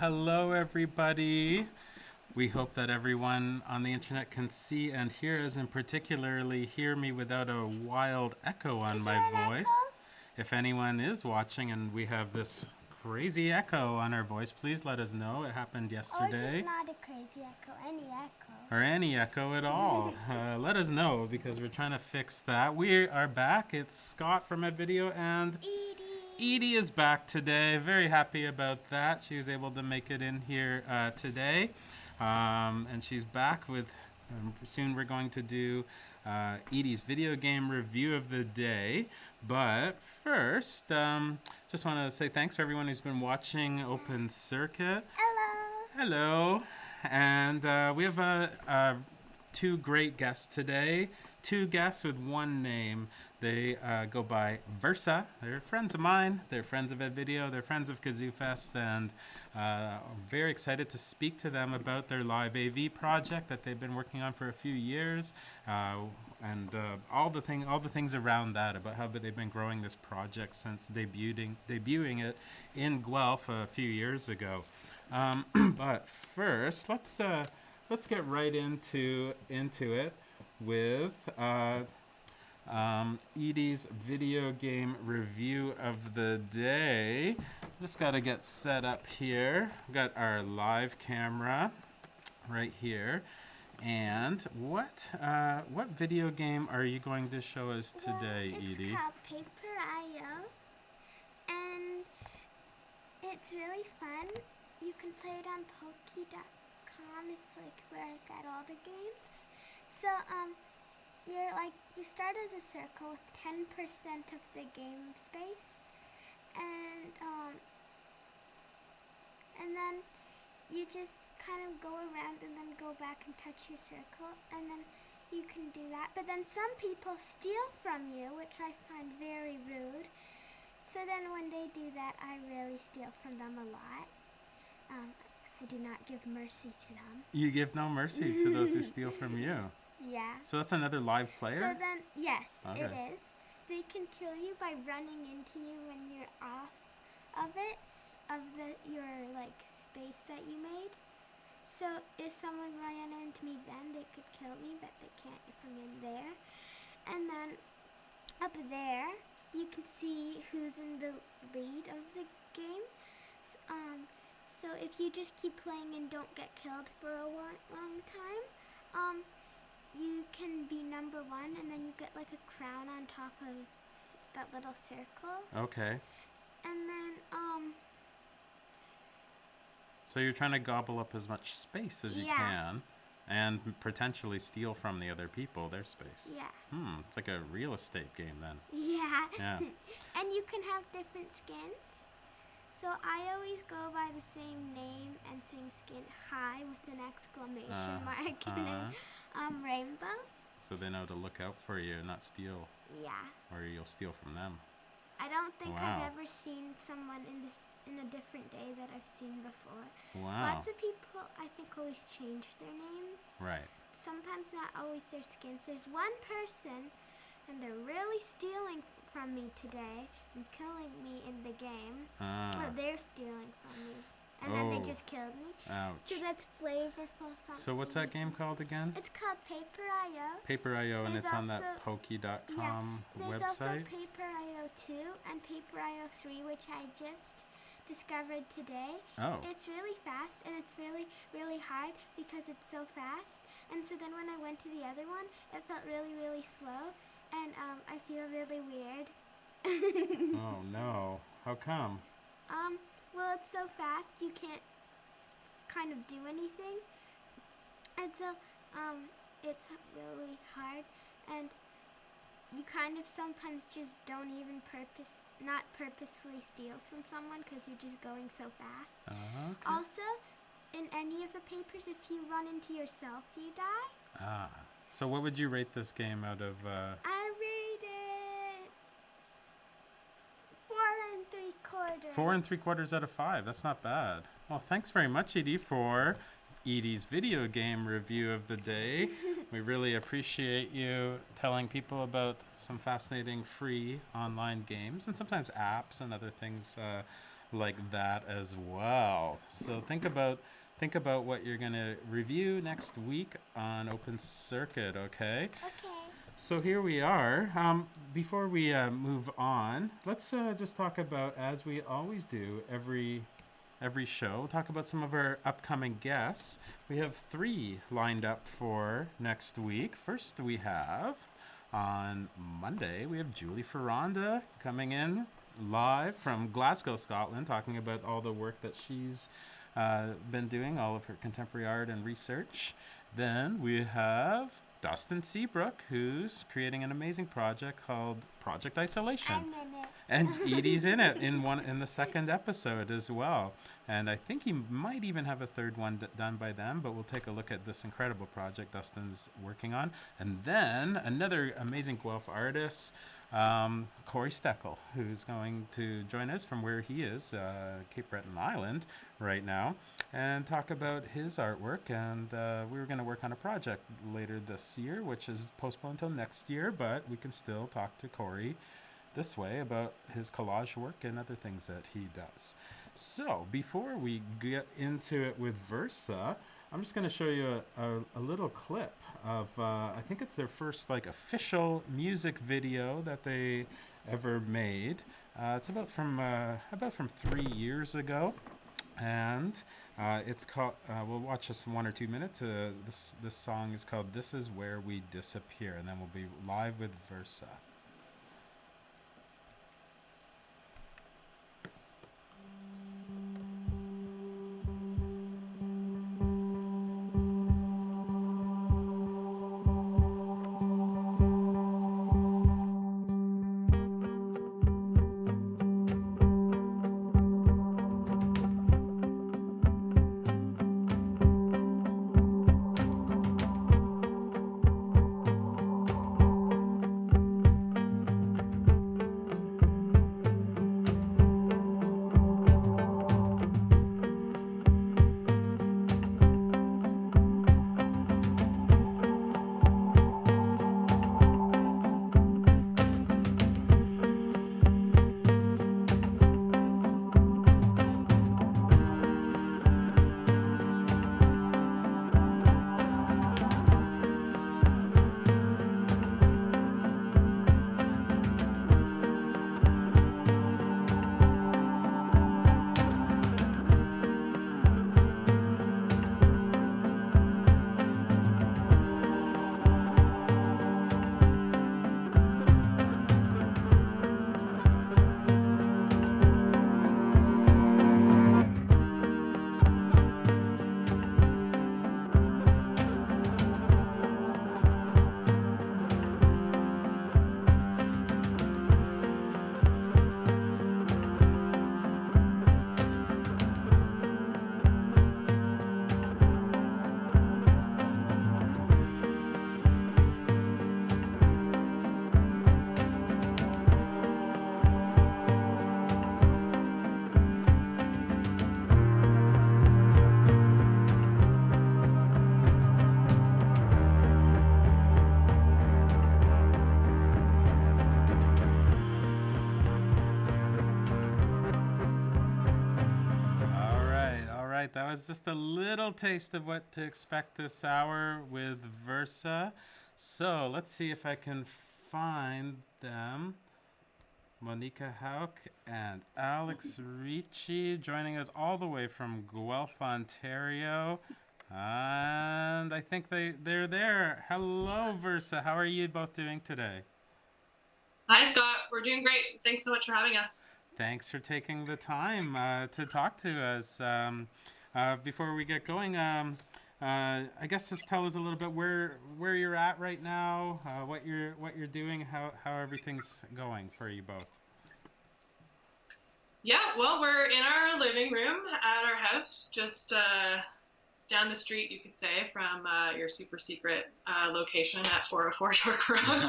Hello, everybody. We hope that everyone on the internet can see and hear us, and particularly hear me without a wild echo on Is my there an voice. echo? If anyone is watching and we have this crazy echo on our voice, please let us know. It happened Or yesterday. just not a crazy echo, any echo. Or any echo at all. Let us know because we're trying to fix that. We are back. It's Scott from Ed Video and Edie is back today. Very happy about that. She was able to make it in here today. And she's back with, soon we're going to do Edie's video game review of the day. But first, just want to say thanks for everyone who's been watching Open Circuit. Hello. Hello. And we have two great guests today. Two guests with one name. They go by Versa. They're friends of mine. They're friends of Ed Video. They're friends of Kazoo Fest, and I'm very excited to speak to them about their live AV project that they've been working on for a few years, and all the things around that, about how they've been growing this project since debuting it in Guelph a few years ago. But first, let's get right into it with Edie's video game review of the day. Just got to get set up here. We've got our live camera right here. And what video game are you going to show us today, Edie? It's called Paper.io, and it's really fun. You can play it on Poki.com. It's like where I got all the games. So you start as a circle with 10% of the game space, and then you just kind of go around and then go back and touch your circle, and then you can do that. But then some people steal from you, which I find very rude. So then when they do that, I really steal from them a lot. I do not give mercy to them. You give no mercy to those who steal from you. Yeah. So that's another live player? So then, yes, Okay. it is. They can kill you by running into you when you're off of it, your space that you made. So if someone ran into me then, they could kill me, but they can't if I'm in there. And then up there, you can see who's in the lead of the game. So if you just keep playing and don't get killed for a long time, you can be number one, and then you get like a crown on top of that little circle. Okay. And then, So you're trying to gobble up as much space as you can, and potentially steal from the other people their space. Yeah. It's like a real estate game then. Yeah. Yeah. And you can have different skins. So I always go by the same name and same skin, hi, with an exclamation mark and a rainbow. So they know to look out for you and not steal. Yeah. Or you'll steal from them. I don't think Wow. I've ever seen someone in a different day that I've seen before. Wow. Lots of people, I think, always change their names. Right. Sometimes not always their skins. There's one person, and they're really stealing from me today and killing me in the game. Well, they're stealing from me. And then they just killed me. Ouch. So that's flavorful something. So what's that game called again? It's called Paper.io. Paper.io, and There's it's on that also- Poki.com There's also website? Paper.io 2 and Paper.io 3, which I just discovered today. Oh. It's really fast, and it's really, really hard because it's so fast. And so then when I went to the other one, it felt really, really slow, and I feel really weird. Oh, no. How come? Well, it's so fast, you can't kind of do anything. And so, it's really hard, and you kind of sometimes just don't even not purposely steal from someone because you're just going so fast. Okay. Also, in any of the papers, if you run into yourself, you die. So what would you rate this game out of... I rate it 4 3/4. 4 3/4 out of 5. That's not bad. Well, thanks very much, Edie, for Edie's video game review of the day. We really appreciate you telling people about some fascinating free online games and sometimes apps and other things like that as well. So think about what you're gonna review next week on Open Circuit. Okay. Okay. So here we are. Before we move on, let's just talk about, as we always do every show, we'll talk about some of our upcoming guests. We have 3 lined up for next week. First, we have on Monday, we have Julie Ferranda coming in live from Glasgow, Scotland, talking about all the work that she's been doing, all of her contemporary art and research. Then we have Dustin Seabrook, who's creating an amazing project called Project Isolation. I'm in it. And Edie's in it in the second episode as well. And I think he might even have a third one done by them, but we'll take a look at this incredible project Dustin's working on. And then another amazing Guelph artist, Corey Steckel, who's going to join us from where he is, Cape Breton Island, right now, and talk about his artwork. And we were going to work on a project later this year, which is postponed until next year, but we can still talk to Corey this way about his collage work and other things that he does. So before we get into it with Versa, I'm just going to show you a little clip of I think it's their first like official music video that they ever made. It's about from 3 years ago, and it's called. We'll watch just 1 or 2 minutes. This song is called "This Is Where We Disappear," and then we'll be live with Versa. That was just a little taste of what to expect this hour with Versa. So let's see if I can find them. Monica Hauk and Alex Ricci joining us all the way from Guelph, Ontario. And I think they're there. Hello, Versa. How are you both doing today? Hi, Scott. We're doing great. Thanks so much for having us. Thanks for taking the time to talk to us. Before we get going, I guess just tell us a little bit where you're at right now, what you're doing, how everything's going for you both. Yeah, well, we're in our living room at our house, just down the street, you could say, from your super secret location at 404 York Road.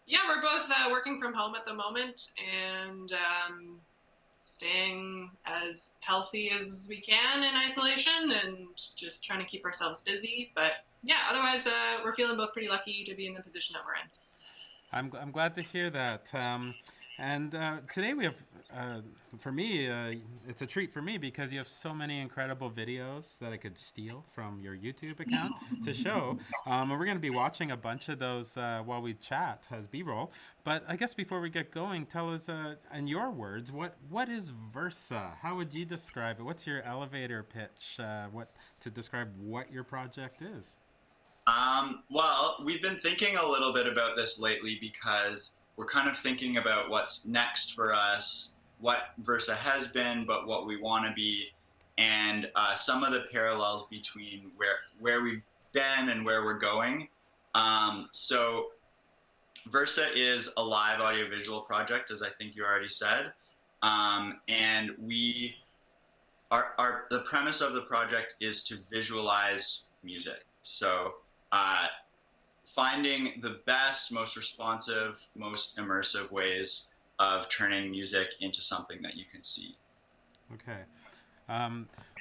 Yeah, we're both working from home at the moment and staying as healthy as we can in isolation and just trying to keep ourselves busy. But yeah, otherwise, we're feeling both pretty lucky to be in the position that we're in. I'm glad to hear that. And today we have for me, it's a treat for me because you have so many incredible videos that I could steal from your YouTube account to show. And we're going to be watching a bunch of those while we chat as B-roll. But I guess before we get going, tell us, in your words, what is Versa? How would you describe it? What's your elevator pitch? What to describe what your project is? Well, we've been thinking a little bit about this lately because we're kind of thinking about what's next for us, what Versa has been, but what we want to be, and some of the parallels between where we've been and where we're going. So Versa is a live audiovisual project, as I think you already said, and we the premise of the project is to visualize music. So finding the best, most responsive, most immersive ways of turning music into something that you can see. Okay.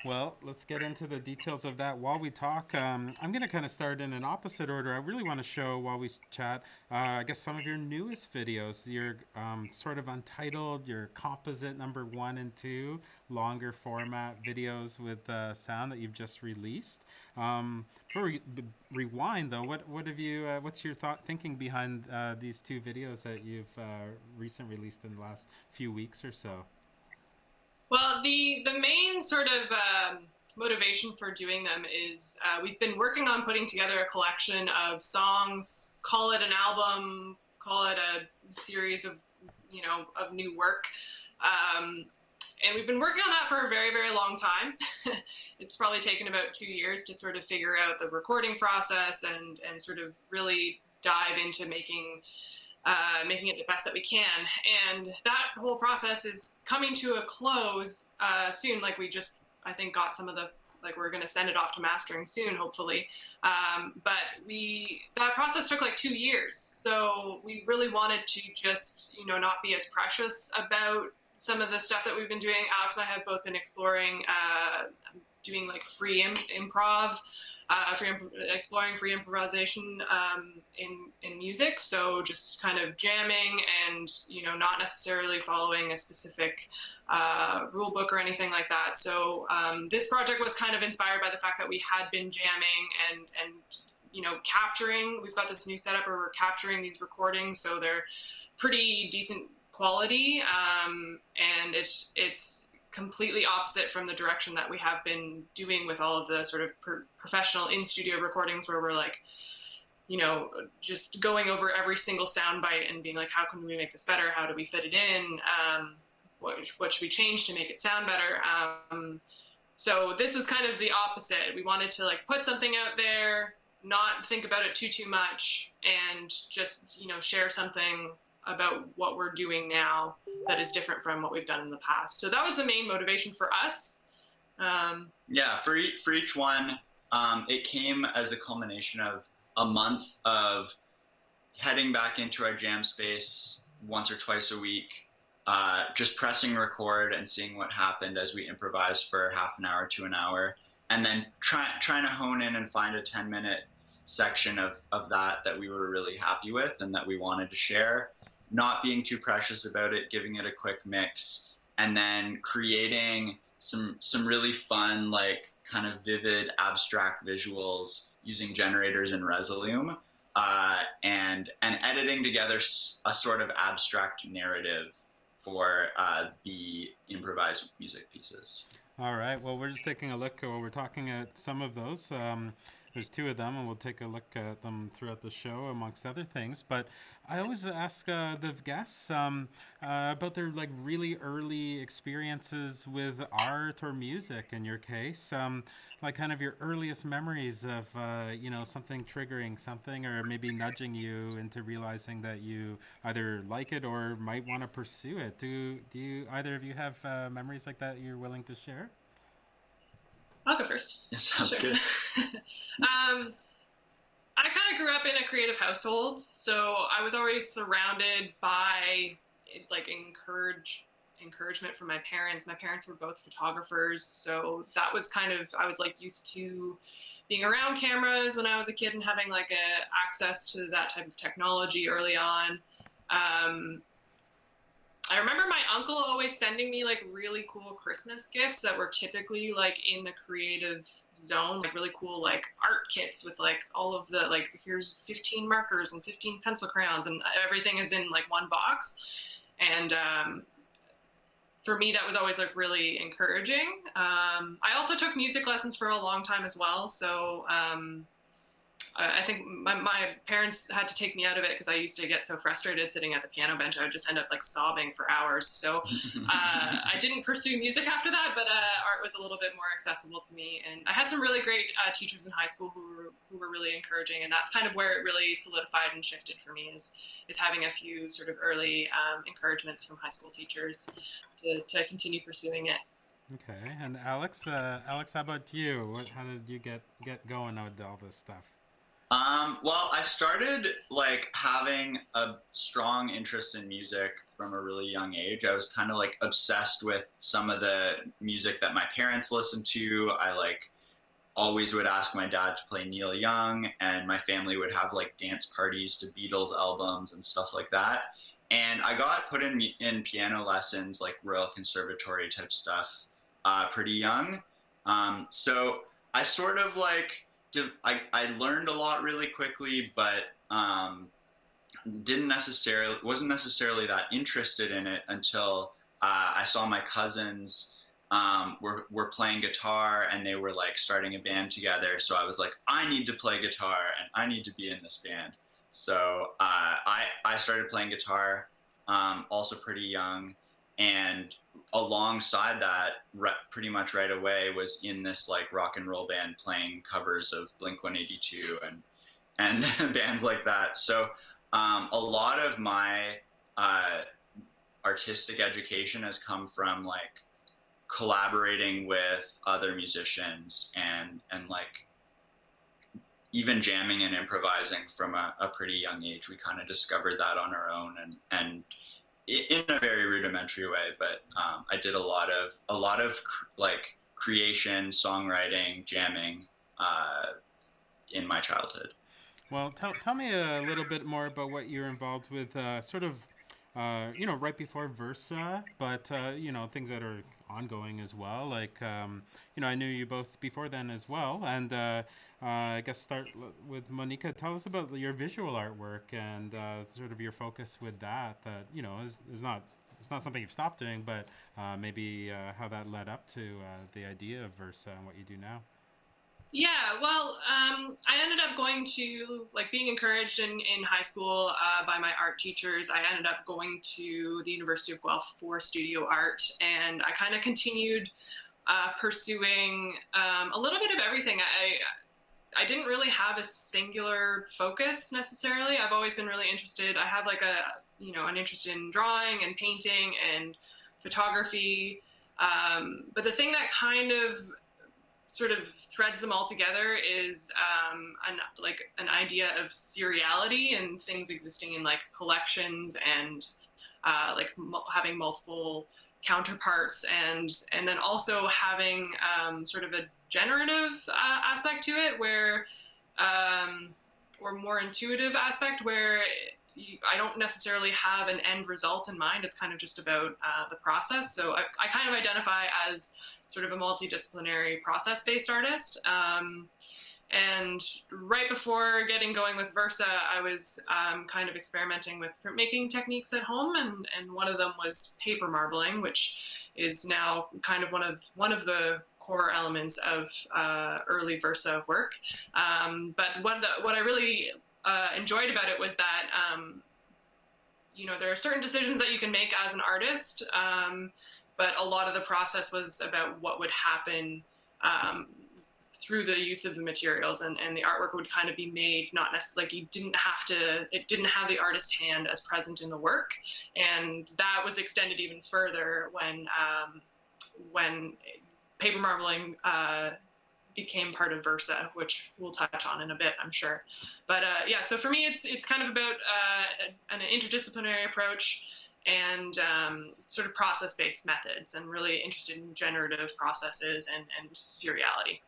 Well, let's get into the details of that while we talk. I'm going to kind of start in an opposite order. I really want to show while we chat, I guess, some of your newest videos, your sort of untitled, your composite number 1 and 2, longer format videos with sound that you've just released. For rewind, though, what have you? What's your thinking behind these 2 videos that you've recently released in the last few weeks or so? Well, the main sort of motivation for doing them is we've been working on putting together a collection of songs, call it an album, call it a series of, of new work. And we've been working on that for a very, very long time. It's probably taken about 2 years to sort of figure out the recording process and sort of really dive into making it the best that we can. And that whole process is coming to a close soon. Like we just, I think, got some of the, like we're going to send it off to mastering soon, hopefully. But that process took like 2 years. So we really wanted to just, not be as precious about some of the stuff that we've been doing. Alex and I have both been exploring doing like free improv, exploring free improvisation in music. So just kind of jamming and, not necessarily following a specific rule book or anything like that. So this project was kind of inspired by the fact that we had been jamming and capturing. We've got this new setup where we're capturing these recordings, so they're pretty decent quality, and it's completely opposite from the direction that we have been doing with all of the sort of professional in-studio recordings where we're like, just going over every single sound bite and being like, how can we make this better? How do we fit it in? What should we change to make it sound better? So this was kind of the opposite. We wanted to like put something out there, not think about it too much, and just, share something about what we're doing now that is different from what we've done in the past. So that was the main motivation for us. Yeah, for each one, it came as a culmination of a month of heading back into our jam space once or twice a week, just pressing record and seeing what happened as we improvised for half an hour to an hour, and then trying to hone in and find a 10-minute section of that we were really happy with and that we wanted to share, not being too precious about it, giving it a quick mix, and then creating some really fun, like kind of vivid abstract visuals using generators in Resolume, and editing together a sort of abstract narrative for the improvised music pieces. All right. Well, we're just taking a look. We're talking at some of those. There's 2 of them, and we'll take a look at them throughout the show, amongst other things. But I always ask the guests about their like really early experiences with art or music. In your case, like kind of your earliest memories of something triggering something, or maybe nudging you into realizing that you either like it or might want to pursue it. Do you either of you have memories like that you're willing to share? I'll go first. It sounds Sure. good. I kind of grew up in a creative household, so I was always surrounded by like encouragement from my parents. My parents were both photographers, so that was kind of, I was like used to being around cameras when I was a kid and having like access to that type of technology early on. I remember my uncle always sending me like really cool Christmas gifts that were typically like in the creative zone, like really cool like art kits with like all of the like, here's 15 markers and 15 pencil crayons and everything is in like one box. And for me, that was always like really encouraging. I also took music lessons for a long time as well. So I think my parents had to take me out of it because I used to get so frustrated sitting at the piano bench. I would just end up like sobbing for hours. So I didn't pursue music after that, but art was a little bit more accessible to me. And I had some really great teachers in high school who were really encouraging. And that's kind of where it really solidified and shifted for me is having a few sort of early encouragements from high school teachers to continue pursuing it. Okay, and Alex, how about you? How did you get going with all this stuff? Well, I started like having a strong interest in music from a really young age. I was kind of like obsessed with some of the music that my parents listened to. I like always would ask my dad to play Neil Young, and my family would have like dance parties to Beatles albums and stuff like that. And I got put in piano lessons, like Royal Conservatory type stuff, pretty young. So I sort of like I learned a lot really quickly, but didn't necessarily wasn't necessarily that interested in it until I saw my cousins were playing guitar and they were like starting a band together. So I was like, I need to play guitar and I need to be in this band. So I started playing guitar, also pretty young, and alongside that, pretty much right away, was in this like rock and roll band playing covers of Blink 182 and bands like that. So a lot of my uh, artistic education has come from like collaborating with other musicians and like even jamming and improvising from a pretty young age. We kind of discovered that on our own and in a very rudimentary way, but I did a lot of like creation, songwriting, jamming in my childhood. Well, tell me a little bit more about what you're involved with, sort of, right before Versa, but, things that are ongoing as well. Like, I knew you both before then as well. And I guess start with Monica. Tell us about your visual artwork and sort of your focus with that, is not. It's not something you've stopped doing, but maybe how that led up to the idea of Versa and what you do now. Yeah, well, I ended up going to, like, being encouraged in high school by my art teachers. I ended up going to the University of Guelph for studio art, and I kind of continued pursuing a little bit of everything. I didn't really have a singular focus necessarily. I've always been really interested. I have like an interest in drawing and painting and photography. But the thing that kind of sort of threads them all together is an idea of seriality and things existing in like collections and having multiple counterparts and then also having sort of a generative aspect to it where or more intuitive aspect where I don't necessarily have an end result in mind. It's kind of just about the process. So I kind of identify as sort of a multidisciplinary process-based artist. And right before getting going with Versa, I was kind of experimenting with printmaking techniques at home, and one of them was paper marbling, which is now kind of one of the core elements of early Versa work. But what I really enjoyed about it was that there are certain decisions that you can make as an artist, but a lot of the process was about what would happen through the use of the materials, and the artwork would kind of be made not necessarily like it didn't have the artist's hand as present in the work, and that was extended even further when paper marbling became part of Versa, which we'll touch on in a bit, I'm sure. But so for me, it's kind of about an interdisciplinary approach and sort of process-based methods, and really interested in generative processes and seriality.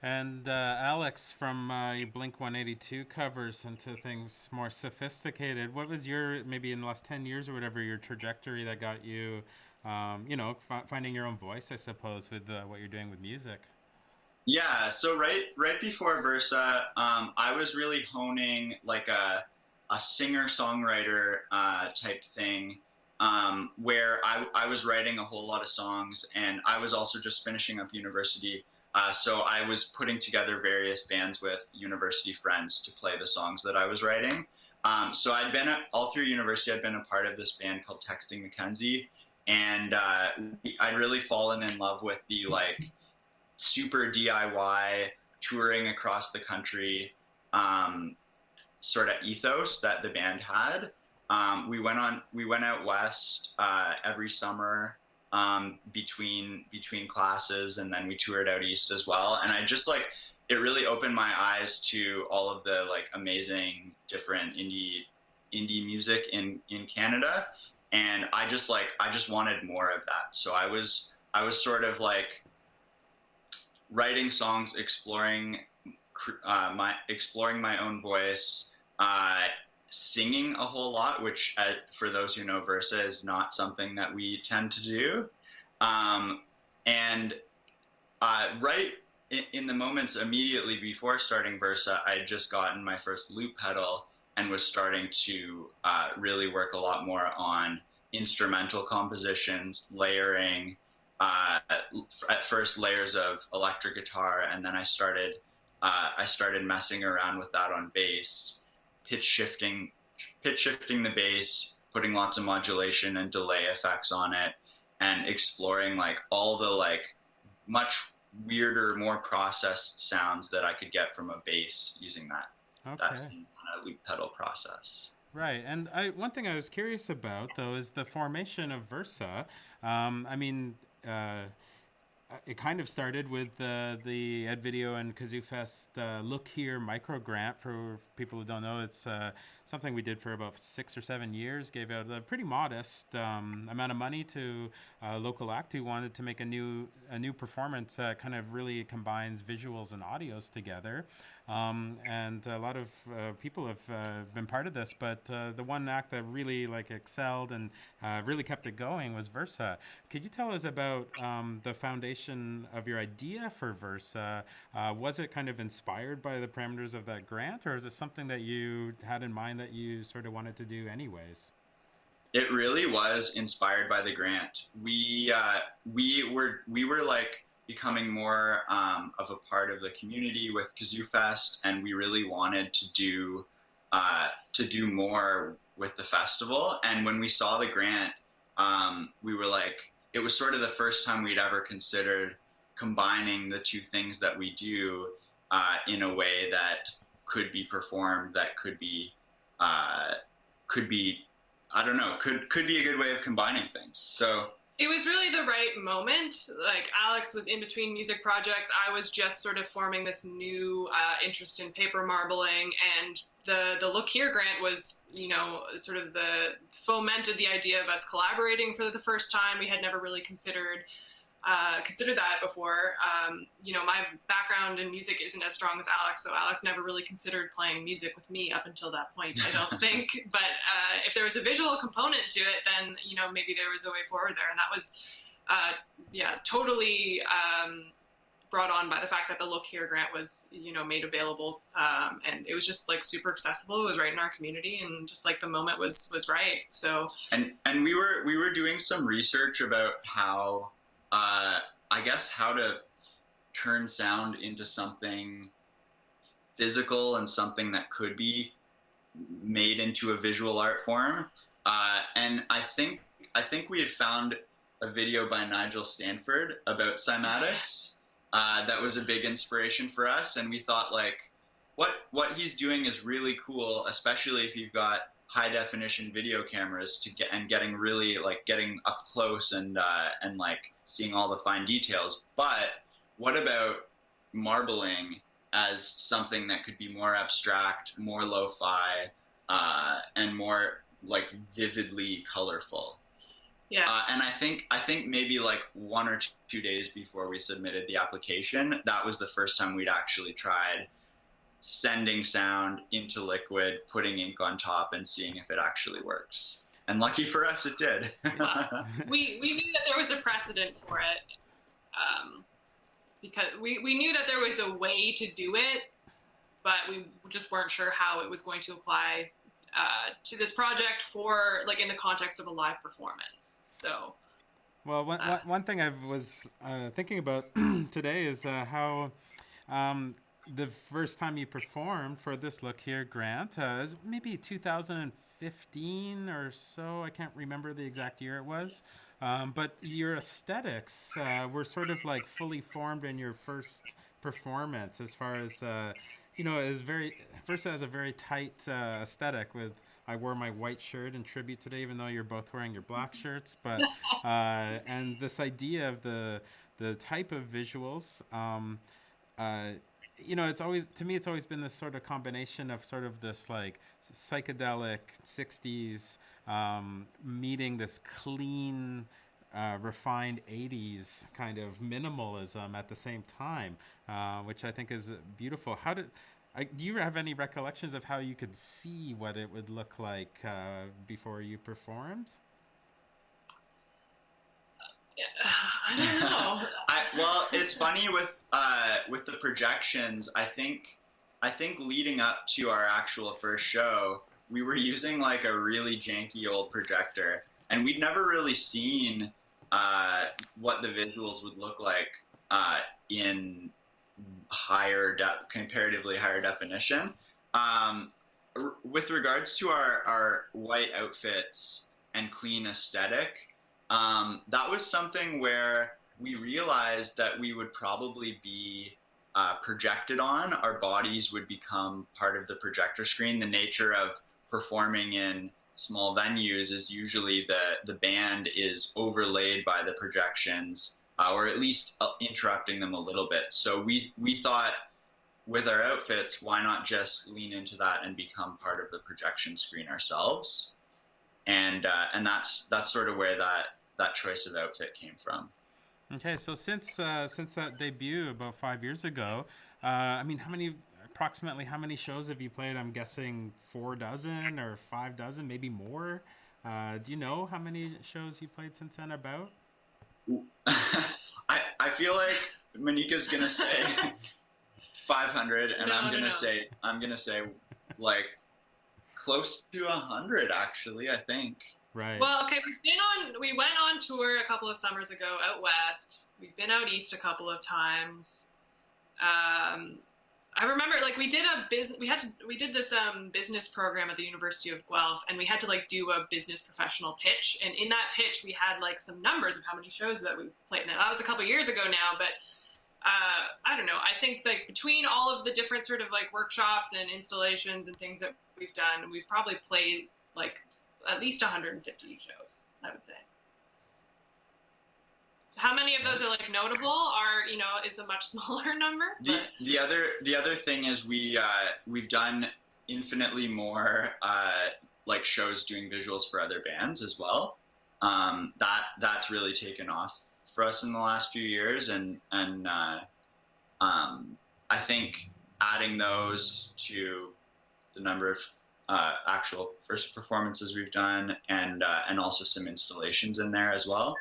And Alex, from your Blink 182 covers into things more sophisticated, what was your, maybe in the last 10 years or whatever, your trajectory that got you, finding your own voice, I suppose, with what you're doing with music? Yeah, so right before Versa, I was really honing like a singer songwriter type thing, where I was writing a whole lot of songs, and I was also just finishing up university. So I was putting together various bands with university friends to play the songs that I was writing. So all through university. I'd been a part of this band called Texting Mackenzie, and I'd really fallen in love with the like super DIY touring across the country um, sort of ethos that the band had. We went out west every summer between classes, and then we toured out east as well. And I just like it really opened my eyes to all of the like amazing different indie music in Canada, and I just wanted more of that. So I was sort of like writing songs, exploring my own voice, uh, singing a whole lot, which for those who know Versa is not something that we tend to do. Um, and right in the moments immediately before starting Versa, I had just gotten my first loop pedal and was starting to really work a lot more on instrumental compositions, layering, at first layers of electric guitar, and then I started messing around with that on bass, pitch shifting, pitch shifting the bass, putting lots of modulation and delay effects on it, and exploring like all the like much weirder, more processed sounds that I could get from a bass using that Okay. kind of loop pedal process. Right, and one thing I was curious about though is the formation of Versa. I mean, it kind of started with the Ed Video and Kazoo Fest Look Here micro grant. For people who don't know, it's something we did for about 6 or 7 years. Gave out a pretty modest amount of money to a local act who wanted to make a new performance that kind of really combines visuals and audios together. And a lot of people have been part of this, but the one act that really like excelled and really kept it going was Versa. Could you tell us about the foundation of your idea for Versa? Was it kind of inspired by the parameters of that grant, or is it something that you had in mind that you sort of wanted to do anyways? It really was inspired by the grant. We were like becoming more of a part of the community with Kazoo Fest, and we really wanted to do more with the festival. And when we saw the grant, we were like, it was sort of the first time we'd ever considered combining the two things that we do in a way that could be performed, that uh, could be I don't know, could be a good way of combining things. So It was really the right moment. Like Alex was in between music projects. I was just sort of forming this new interest in paper marbling, and the Look Here grant was, sort of the fomented the idea of us collaborating for the first time. We had never really considered that before. My background in music isn't as strong as Alex, so Alex never really considered playing music with me up until that point, I don't think. But if there was a visual component to it, then maybe there was a way forward there, and that was, totally brought on by the fact that the Look Here grant was, made available, and it was just like super accessible. It was right in our community, and just like the moment was right. So and we were doing some research about how I guess how to turn sound into something physical and something that could be made into a visual art form. And I think we had found a video by Nigel Stanford about cymatics that was a big inspiration for us, and we thought like, what he's doing is really cool, especially if you've got high definition video cameras getting really like getting up close and like seeing all the fine details. But what about marbling as something that could be more abstract, more lo-fi, and more like vividly colorful? Yeah. And I think maybe like 1 or 2 days before we submitted the application, that was the first time we'd actually tried sending sound into Liquid, putting ink on top, and seeing if it actually works. And lucky for us, it did. We knew that there was a precedent for it, because we knew that there was a way to do it, but we just weren't sure how it was going to apply to this project for like in the context of a live performance. So, Well, one thing I was thinking about today is how the first time you performed for this look here, Grant, is maybe 2015 or so. I can't remember the exact year it was. But your aesthetics were sort of like fully formed in your first performance, as far as is very first has a very tight aesthetic with. I wore my white shirt in tribute today, even though you're both wearing your black shirts. But and this idea of the type of visuals. Uh, it's always, to me, it's always been this sort of combination of sort of this like psychedelic 60s meeting this clean, refined 80s kind of minimalism at the same time, which I think is beautiful. Do you have any recollections of how you could see what it would look like before you performed? I don't know. Well, it's funny with the projections. I think leading up to our actual first show, we were using like a really janky old projector, and we'd never really seen what the visuals would look like in comparatively higher definition. With regards to our white outfits and clean aesthetic, that was something where we realized that we would probably be projected on. Our bodies would become part of the projector screen. The nature of performing in small venues is usually the band is overlaid by the projections, or at least interrupting them a little bit. So we thought, with our outfits, why not just lean into that and become part of the projection screen ourselves? And that's sort of where that choice of outfit came from. Okay, so since that debut about 5 years ago, approximately how many shows have you played? I'm guessing 4 dozen or 5 dozen, maybe more. Do you know how many shows you played since then? About? I feel like Monika's gonna say 500, and I'm gonna say like close to 100 actually. I think. Right. Well, okay, we went on tour a couple of summers ago out west. We've been out east a couple of times. I remember like we did this business program at the University of Guelph, and we had to like do a business professional pitch. And in that pitch, we had like some numbers of how many shows that we played. Now that was a couple of years ago now, but I don't know. I think like between all of the different sort of like workshops and installations and things that we've done, we've probably played like at least 150 shows, I would say. How many of those are like notable is a much smaller number. The other thing is we've done infinitely more like shows doing visuals for other bands as well. That's really taken off for us in the last few years, and I think adding those to the number of actual first performances we've done, and also some installations in there as well.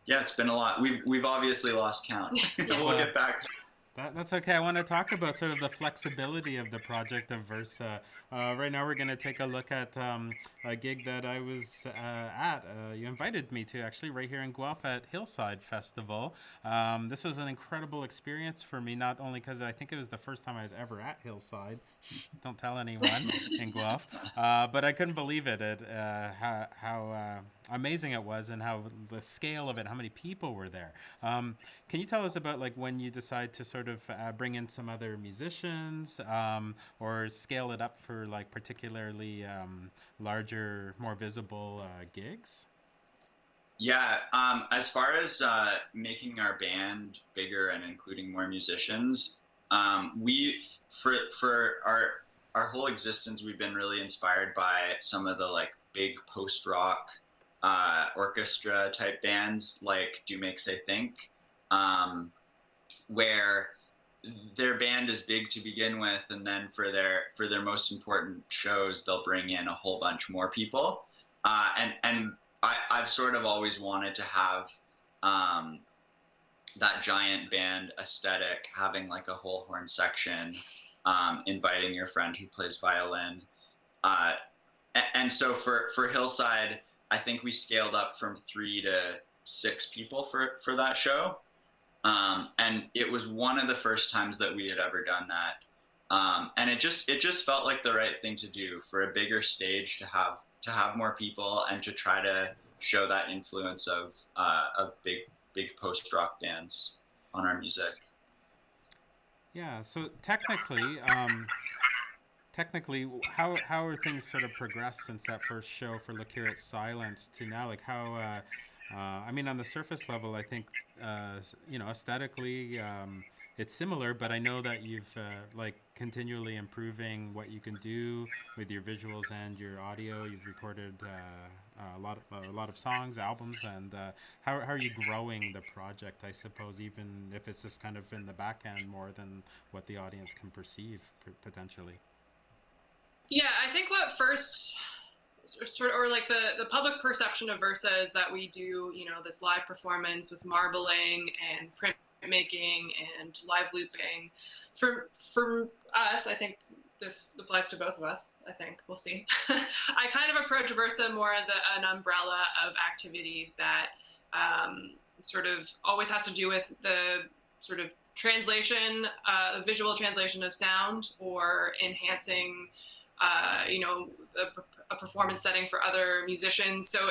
Yeah, it's been a lot. We've obviously lost count. We'll get back to That's okay. I want to talk about sort of the flexibility of the project of Versa. Right now, we're going to take a look at a gig that I was at. You invited me to, actually, right here in Guelph at Hillside Festival. This was an incredible experience for me, not only because I think it was the first time I was ever at Hillside. Shh, don't tell anyone in Guelph. But I couldn't believe it, how amazing it was, and how the scale of it, how many people were there. Can you tell us about like when you decide to sort of bring in some other musicians, or scale it up for like particularly larger, more visible gigs? Yeah, as far as making our band bigger and including more musicians, we for our whole existence, we've been really inspired by some of the like big post rock orchestra type bands like Do Make Say Think, where their band is big to begin with, and then for their most important shows, they'll bring in a whole bunch more people. I've sort of always wanted to have that giant band aesthetic, having like a whole horn section, inviting your friend who plays violin. And so for Hillside, I think we scaled up from 3 to 6 people for that show. And it was one of the first times that we had ever done that. And it just felt like the right thing to do for a bigger stage, to have more people and to try to show that influence of big post-rock bands on our music. Yeah. So technically, how are things sort of progressed since that first show for Look Here It's Silence to now? Like how, I mean, on the surface level, I think, aesthetically, it's similar, but I know that you've like continually improving what you can do with your visuals and your audio. You've recorded a lot of songs, albums, and how are you growing the project? I suppose even if it's just kind of in the back end more than what the audience can perceive potentially. Yeah, I think what first sort of, or like the public perception of Versa is that we do, this live performance with marbling and printmaking and live looping. For us, I think this applies to both of us. I think we'll see. I kind of approach Versa more as an umbrella of activities that sort of always has to do with the sort of translation, visual translation of sound, or enhancing a performance setting for other musicians. So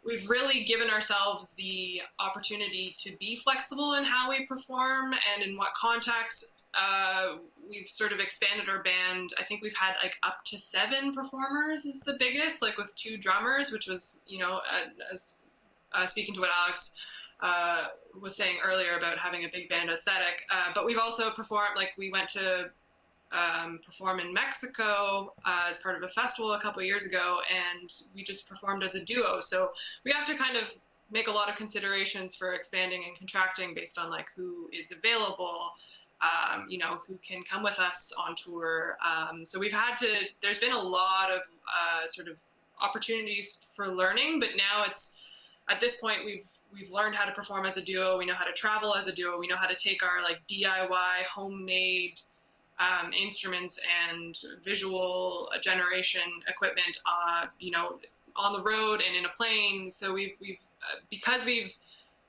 we've really given ourselves the opportunity to be flexible in how we perform and in what context. We've sort of expanded our band. I think we've had like up to 7 performers is the biggest, like with 2 drummers, which was, as speaking to what Alex was saying earlier about having a big band aesthetic. But we've also performed, like we went to perform in Mexico as part of a festival a couple of years ago, and we just performed as a duo. So we have to kind of make a lot of considerations for expanding and contracting based on like who is available, who can come with us on tour. So there's been a lot of sort of opportunities for learning, but now at this point we've learned how to perform as a duo. We know how to travel as a duo. We know how to take our like DIY homemade instruments and visual generation equipment, on the road and in a plane. So we've because we've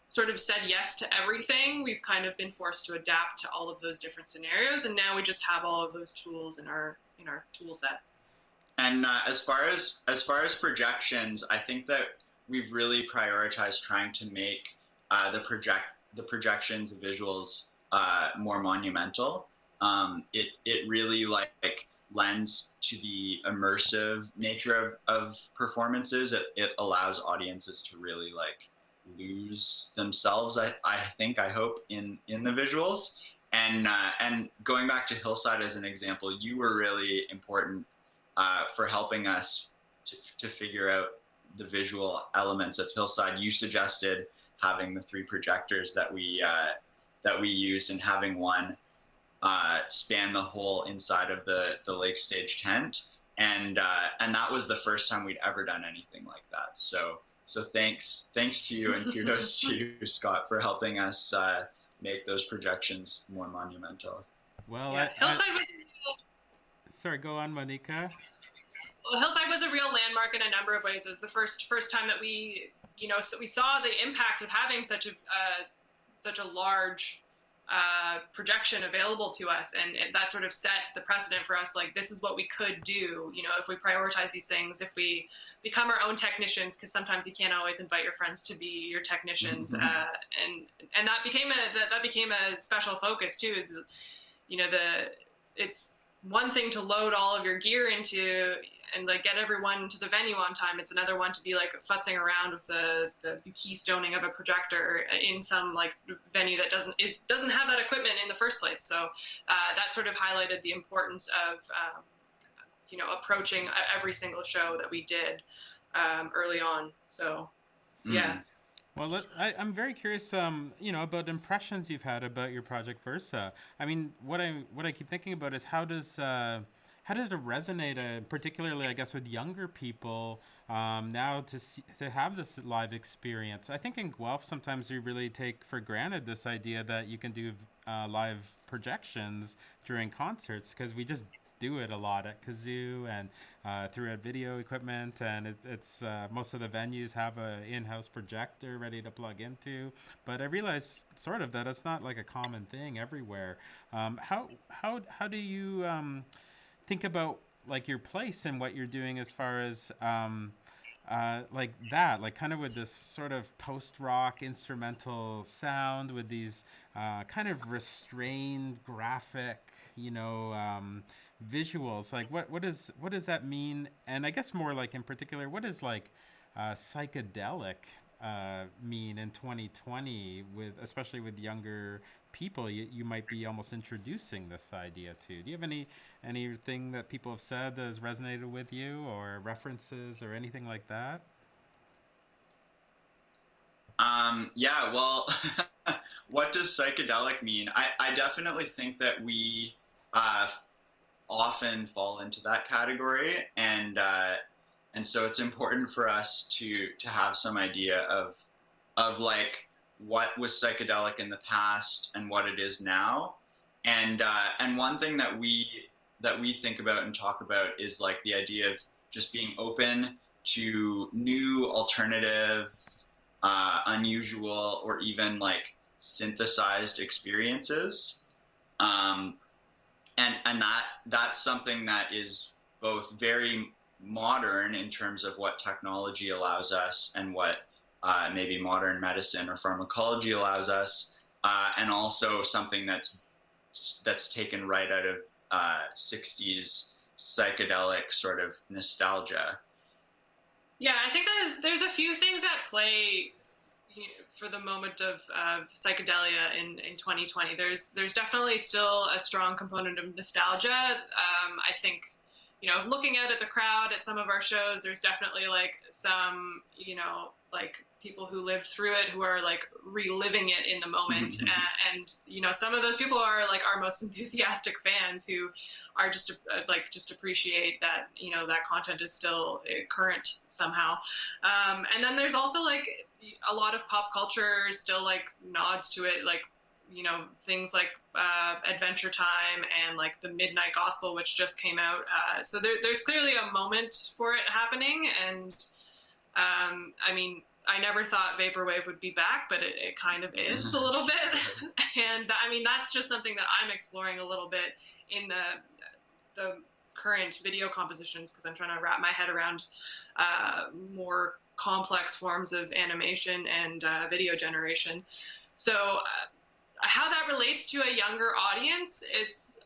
sort of said yes to everything, we've kind of been forced to adapt to all of those different scenarios, and now we just have all of those tools in our tool set. And as far as projections, I think that we've really prioritized trying to make the projections, the visuals, more monumental. It really like lends to the immersive nature of performances. It allows audiences to really like lose themselves, I hope in the visuals. And going back to Hillside as an example, you were really important for helping us to figure out the visual elements of Hillside. You suggested having the 3 projectors that we used, and having one span the whole inside of the lake stage tent, and that was the first time we'd ever done anything like that. So thanks to you, and kudos to you, Scott, for helping us make those projections more monumental. Well, yeah. Hillside was sorry, go on, Monica. Well, Hillside was a real landmark in a number of ways. It was the first time that we saw the impact of having such a large projection available to us, and that sort of set the precedent for us. Like, this is what we could do, if we prioritize these things, if we become our own technicians, because sometimes you can't always invite your friends to be your technicians. Mm-hmm. And that became a special focus too. Is it's one thing to load all of your gear into and like get everyone to the venue on time. It's another one to be like futzing around with the keystoning of a projector in some like venue that doesn't have that equipment in the first place. So that sort of highlighted the importance of approaching every single show that we did early on. So, yeah. Well, I'm very curious, about impressions you've had about your project Versa. I mean, what I keep thinking about is how does it resonate, particularly, I guess, with younger people now to have this live experience? I think in Guelph sometimes we really take for granted this idea that you can do live projections during concerts because we just do it a lot at Kazoo and through video equipment, and it's most of the venues have a in-house projector ready to plug into. But I realize sort of that it's not like a common thing everywhere. How do you think about like your place and what you're doing as far as like that, like kind of with this sort of post-rock instrumental sound with these kind of restrained graphic, visuals. Like what does that mean? And I guess more like in particular, what does like psychedelic mean in 2020 with especially with younger people you might be almost introducing this idea to? Do you have anything that people have said that has resonated with you or references or anything like that? Yeah, well, what does psychedelic mean? I definitely think that we often fall into that category, and so it's important for us to have some idea of like what was psychedelic in the past and what it is now, and one thing that we think about and talk about is like the idea of just being open to new, alternative, unusual, or even like synthesized experiences. Um, and that's something that is both very modern in terms of what technology allows us and what maybe modern medicine or pharmacology allows us, and also something that's taken right out of 60s psychedelic sort of nostalgia. Yeah, I think there's a few things at play for the moment of psychedelia in 2020. There's definitely still a strong component of nostalgia. I think, looking out at the crowd at some of our shows, there's definitely like some, like people who lived through it who are like reliving it in the moment. And some of those people are like our most enthusiastic fans who are just just appreciate that, that content is still current somehow. And then there's also like a lot of pop culture still like nods to it, like things like Adventure Time and like the Midnight Gospel, which just came out. So there's clearly a moment for it happening. And I mean, I never thought vaporwave would be back, but it kind of is a little bit. And I mean, that's just something that I'm exploring a little bit in the current video compositions, because I'm trying to wrap my head around more complex forms of animation and video generation. So how that relates to a younger audience, it's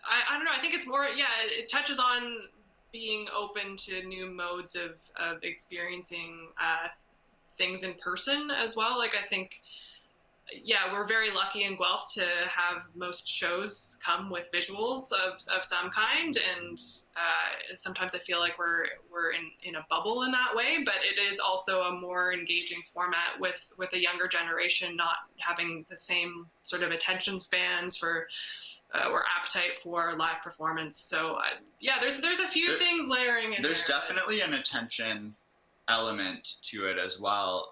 I don't know. I think it's more, it touches on being open to new modes of experiencing things in person as well. Like, I think, we're very lucky in Guelph to have most shows come with visuals of some kind. And sometimes I feel like we're in a bubble in that way, but it is also a more engaging format with a younger generation, not having the same sort of attention spans for or appetite for live performance. So there's a few things layering in there's there. Definitely an attention element to it as well.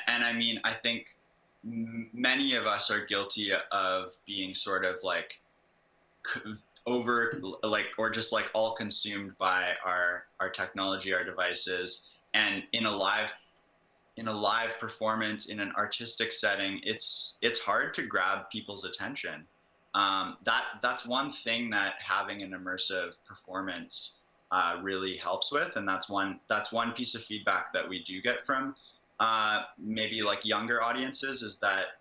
And I mean, I think many of us are guilty of being sort of like over, like, or just like all consumed by our technology, our devices. And in a live performance, in an artistic setting, it's hard to grab people's attention. That's one thing that having an immersive performance really helps with, and that's one piece of feedback that we do get from maybe like younger audiences, is that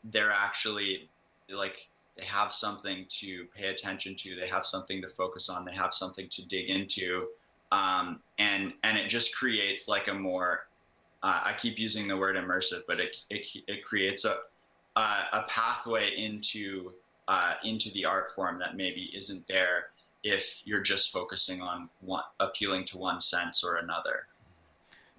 they're actually like, they have something to pay attention to, they have something to focus on, they have something to dig into, and it just creates like a more I keep using the word immersive, but it creates a pathway into the art form that maybe isn't there if you're just focusing on one, appealing to one sense or another.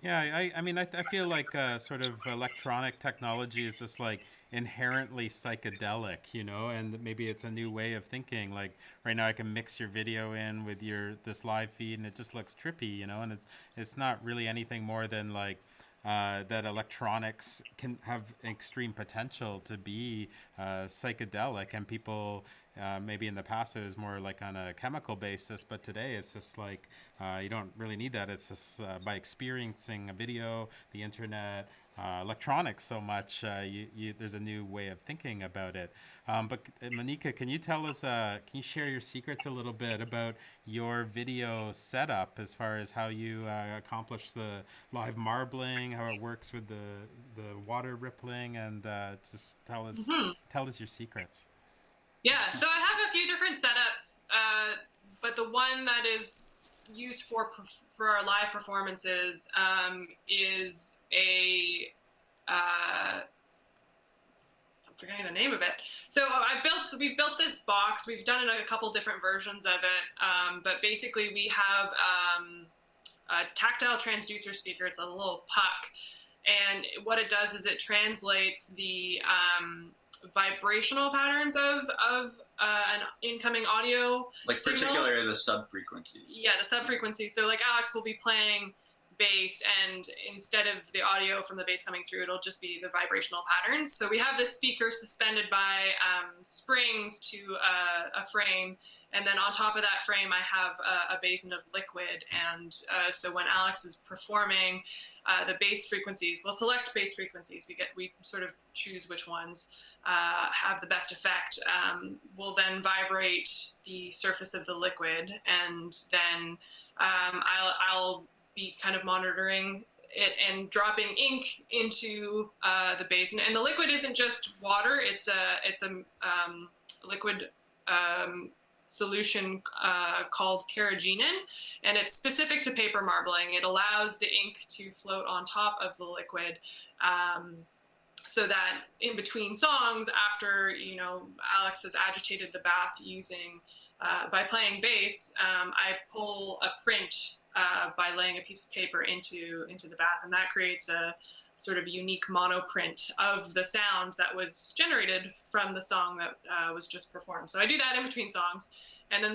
Yeah, I mean, I feel like sort of electronic technology is just like inherently psychedelic, you know, and maybe it's a new way of thinking. Like right now, I can mix your video in with your this live feed, and it just looks trippy, you know, and it's not really anything more than like that electronics can have extreme potential to be psychedelic, and people maybe in the past it was more like on a chemical basis, but today it's just like you don't really need that. It's just by experiencing a video, the internet, electronics so much, there's a new way of thinking about it. But Monica, can you tell us, can you share your secrets a little bit about your video setup as far as how you accomplish the live marbling, how it works with the water rippling, and just tell us your secrets. Yeah, so I have a few different setups, but the one that is used for our live performances is a I'm forgetting the name of it. So we've built this box. We've done it a couple different versions of it, but basically we have a tactile transducer speaker. It's a little puck, and what it does is it translates the vibrational patterns of an incoming audio Like signal. particularly the sub-frequencies. Yeah, the sub-frequencies. So like Alex will be playing bass, and instead of the audio from the bass coming through, it'll just be the vibrational patterns. So we have this speaker suspended by springs to a frame, and then on top of that frame I have a basin of liquid, and so when Alex is performing, the bass frequencies, we'll select bass frequencies, we sort of choose which ones have the best effect, will then vibrate the surface of the liquid, and then I'll be kind of monitoring it and dropping ink into the basin. And the liquid isn't just water; it's a liquid solution called carrageenan, and it's specific to paper marbling. It allows the ink to float on top of the liquid. So that in between songs, after Alex has agitated the bath by playing bass, I pull a print by laying a piece of paper into the bath, and that creates a sort of unique monoprint of the sound that was generated from the song that was just performed. So I do that in between songs, and then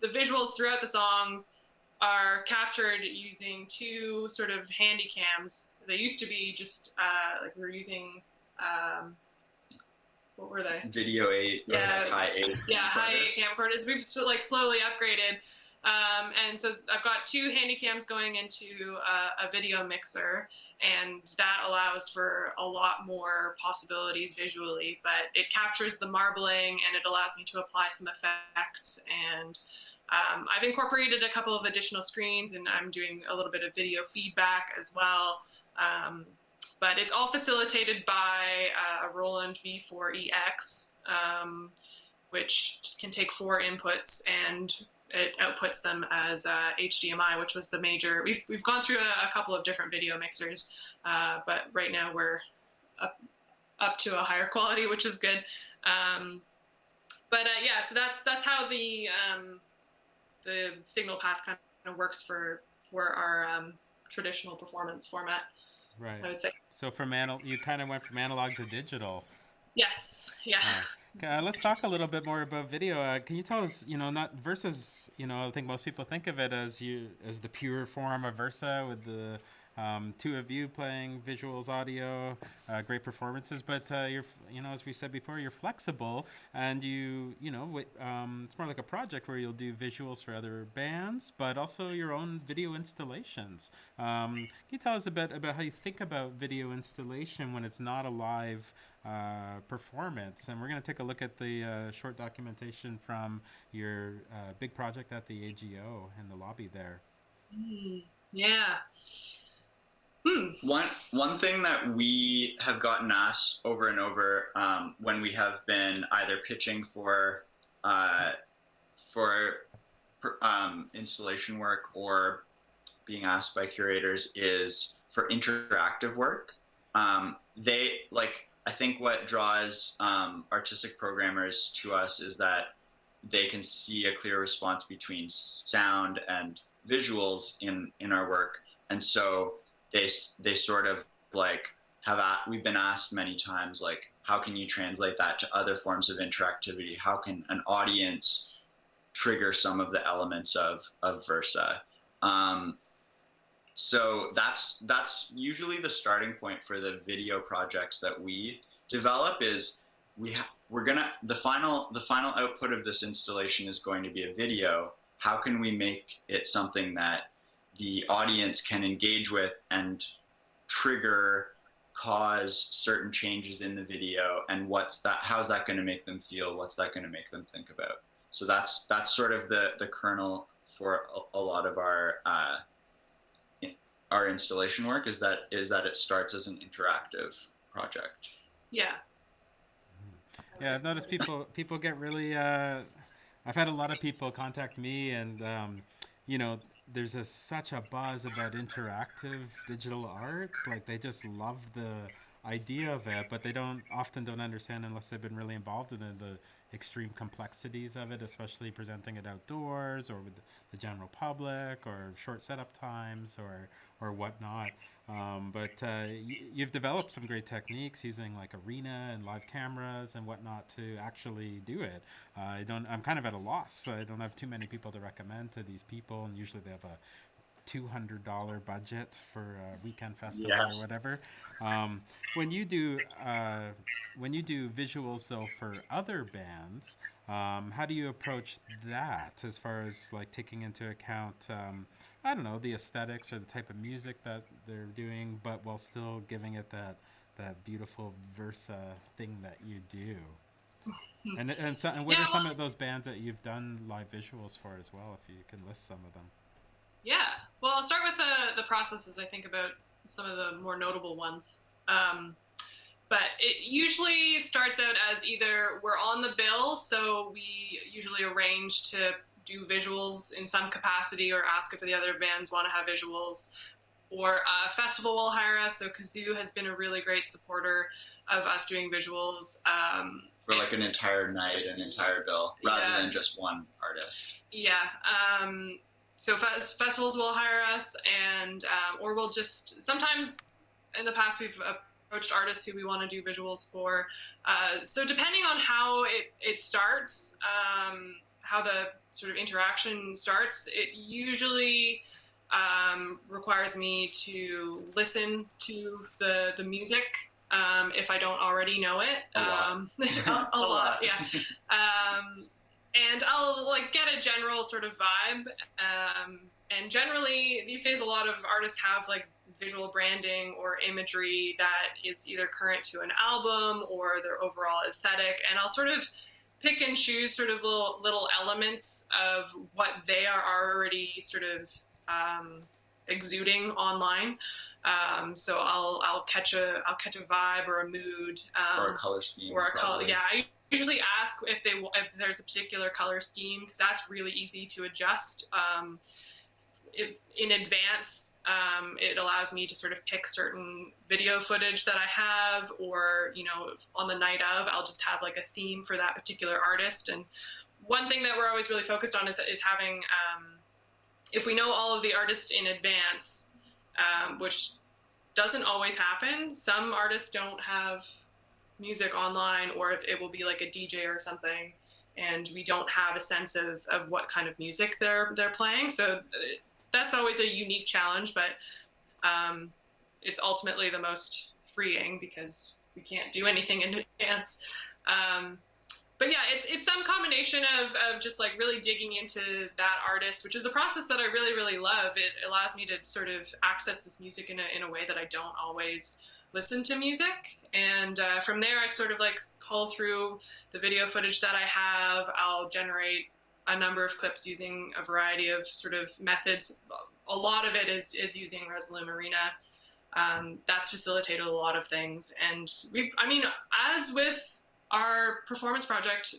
the visuals throughout the songs are captured using two sort of handy cams. They used to be just like we were using. What were they? Video 8, yeah, like high 8. Yeah, high 8 camcorders. We've slowly upgraded, and so I've got two handy cams going into a video mixer, and that allows for a lot more possibilities visually. But it captures the marbling, and it allows me to apply some effects. And I've incorporated a couple of additional screens, and I'm doing a little bit of video feedback as well. But it's all facilitated by a Roland V4EX, which can take 4 inputs, and it outputs them as HDMI, which was the major. We've gone through a couple of different video mixers, but right now we're up to a higher quality, which is good. Yeah, so that's how the signal path kind of works for our traditional performance format. Right. I would say. So you kind of went from analog to digital. Yes. Yeah. Let's talk a little bit more about video. Can you tell us, not Versa's, I think most people think of it as the pure form of Versa with the two of you playing visuals, audio, great performances. But you're, as we said before, you're flexible, and it's more like a project where you'll do visuals for other bands, but also your own video installations. Can you tell us a bit about how you think about video installation when it's not a live performance? And we're going to take a look at the short documentation from your big project at the AGO in the lobby there. Yeah. One thing that we have gotten asked over and over when we have been either pitching for installation work or being asked by curators is for interactive work. I think what draws artistic programmers to us is that they can see a clear response between sound and visuals in our work. And so they sort of like we've been asked many times, like, how can you translate that to other forms of interactivity? How can an audience trigger some of the elements of Versa? So that's usually the starting point for the video projects that we develop. Is we're gonna the final output of this installation is going to be a video. How can we make it something that the audience can engage with and trigger, cause certain changes in the video, and how's that going to make them feel, what's that going to make them think about? So that's sort of the kernel for a lot of our installation work, is that it starts as an interactive project. Yeah. Yeah, I've noticed people get really. I've had a lot of people contact me, and there's such a buzz about interactive digital art. Like, they just love the idea of it, but they often don't understand, unless they've been really involved in it, the extreme complexities of it, especially presenting it outdoors or with the general public, or short setup times, or whatnot. But you've developed some great techniques using like arena and live cameras and whatnot to actually do it. I'm kind of at a loss. I don't have too many people to recommend to these people, and usually they have a $200 budget for a weekend festival or whatever. When you do visuals though for other bands, how do you approach that, as far as like taking into account I don't know, the aesthetics or the type of music that they're doing, but while still giving it that beautiful Versa thing that you do? And what are some of those bands that you've done live visuals for as well, if you can list some of them? Yeah. Well, I'll start with the processes. I think about some of the more notable ones. But it usually starts out as either we're on the bill, so we usually arrange to do visuals in some capacity, or ask if the other bands want to have visuals, or a festival will hire us. So Kazoo has been a really great supporter of us doing visuals. For like an entire night, an entire bill, rather than just one artist. Yeah. So festivals will hire us, and or we'll just, sometimes in the past we've approached artists who we want to do visuals for. So depending on how it starts, how the sort of interaction starts, it usually requires me to listen to the music if I don't already know it. A lot, yeah. And I'll like get a general sort of vibe. And generally these days, a lot of artists have like visual branding or imagery that is either current to an album or their overall aesthetic. And I'll sort of pick and choose sort of little elements of what they are already sort of exuding online. So I'll catch a vibe or a mood, or a color scheme, or a color. Yeah, I usually ask if there's a particular color scheme, because that's really easy to adjust. In advance, it allows me to sort of pick certain video footage that I have, or on the night of, I'll just have like a theme for that particular artist. And one thing that we're always really focused on is having, if we know all of the artists in advance, which doesn't always happen. Some artists don't have music online, or if it will be like a DJ or something, and we don't have a sense of what kind of music they're playing. So that's always a unique challenge, but it's ultimately the most freeing, because we can't do anything in advance. But yeah, it's some combination of just like really digging into that artist, which is a process that I really, really love. It allows me to sort of access this music in a way that I don't always listen to music. And from there, I sort of like cull through the video footage that I have. I'll generate a number of clips using a variety of sort of methods. A lot of it is using Resolume Arena. That's facilitated a lot of things. And as with our performance project,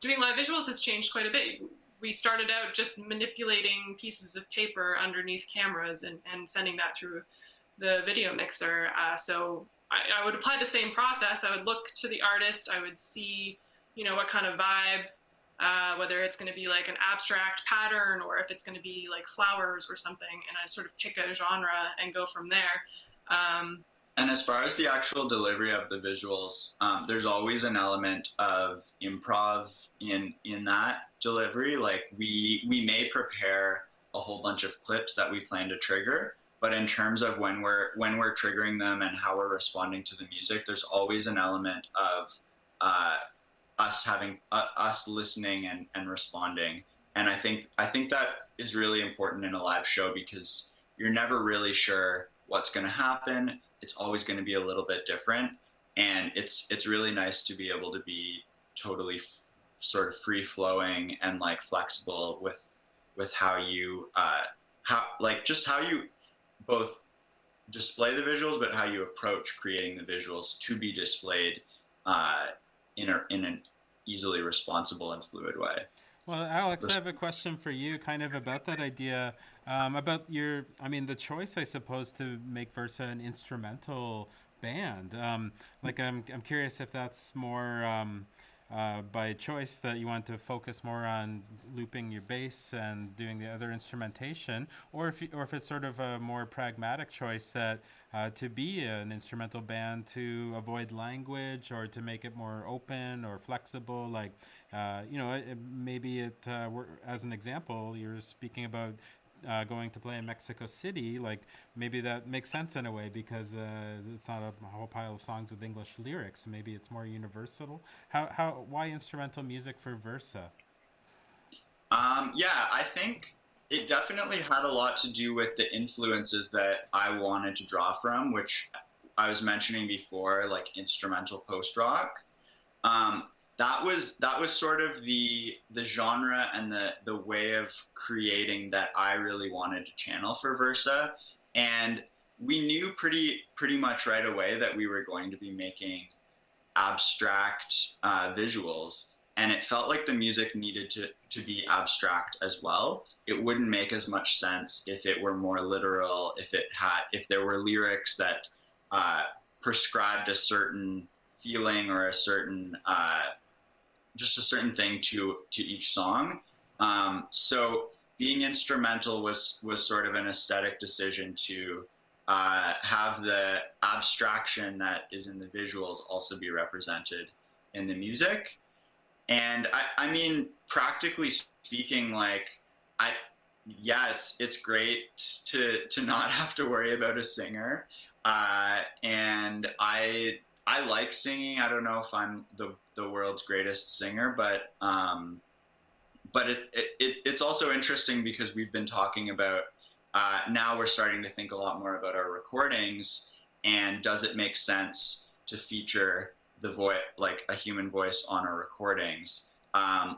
doing live visuals has changed quite a bit. We started out just manipulating pieces of paper underneath cameras and sending that through the video mixer. So I would apply the same process. I would look to the artist. I would see, what kind of vibe whether it's going to be like an abstract pattern or if it's going to be like flowers or something, and I sort of pick a genre and go from there. And as far as the actual delivery of the visuals, there's always an element of improv in that delivery. Like we may prepare a whole bunch of clips that we plan to trigger, but in terms of when we're triggering them and how we're responding to the music, there's always an element of us listening and responding. And I think that is really important in a live show, because you're never really sure what's going to happen. It's always going to be a little bit different, and it's really nice to be able to be totally sort of free flowing and like flexible with how you how you both display the visuals, but how you approach creating the visuals to be displayed in an easily responsible and fluid way. Well, Alex, I have a question for you, kind of about that idea, about the choice, I suppose, to make Versa an instrumental band. I'm curious if that's more by choice, that you want to focus more on looping your bass and doing the other instrumentation, or if it's sort of a more pragmatic choice that to be an instrumental band to avoid language or to make it more open or flexible. Like, as an example, you're speaking about going to play in Mexico City. Like, maybe that makes sense in a way, because it's not a whole pile of songs with English lyrics. Maybe it's more universal. Why instrumental music for Versa? I think it definitely had a lot to do with the influences that I wanted to draw from, which I was mentioning before, like instrumental post rock. That was sort of the genre and the way of creating that I really wanted to channel for Versa. And we knew pretty much right away that we were going to be making abstract visuals, and it felt like the music needed to be abstract as well. It wouldn't make as much sense if it were more literal, if there were lyrics that prescribed a certain feeling or a certain just a certain thing to each song. So being instrumental was sort of an aesthetic decision to have the abstraction that is in the visuals also be represented in the music. And I mean, practically speaking, like it's great to not have to worry about a singer. And I like singing. I don't know if I'm the world's greatest singer, but it's also interesting because we've been talking about now we're starting to think a lot more about our recordings, and does it make sense to feature the voice, like a human voice, on our recordings?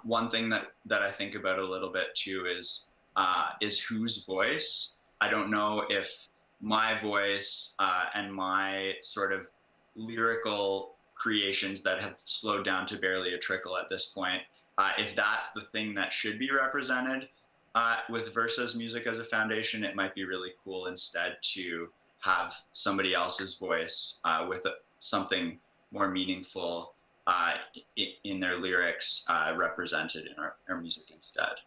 One thing that I think about a little bit too is whose voice. I don't know if my voice and my sort of lyrical creations that have slowed down to barely a trickle at this point, if that's the thing that should be represented with Versa's music as a foundation, it might be really cool instead to have somebody else's voice with something more meaningful in their lyrics represented in our music instead.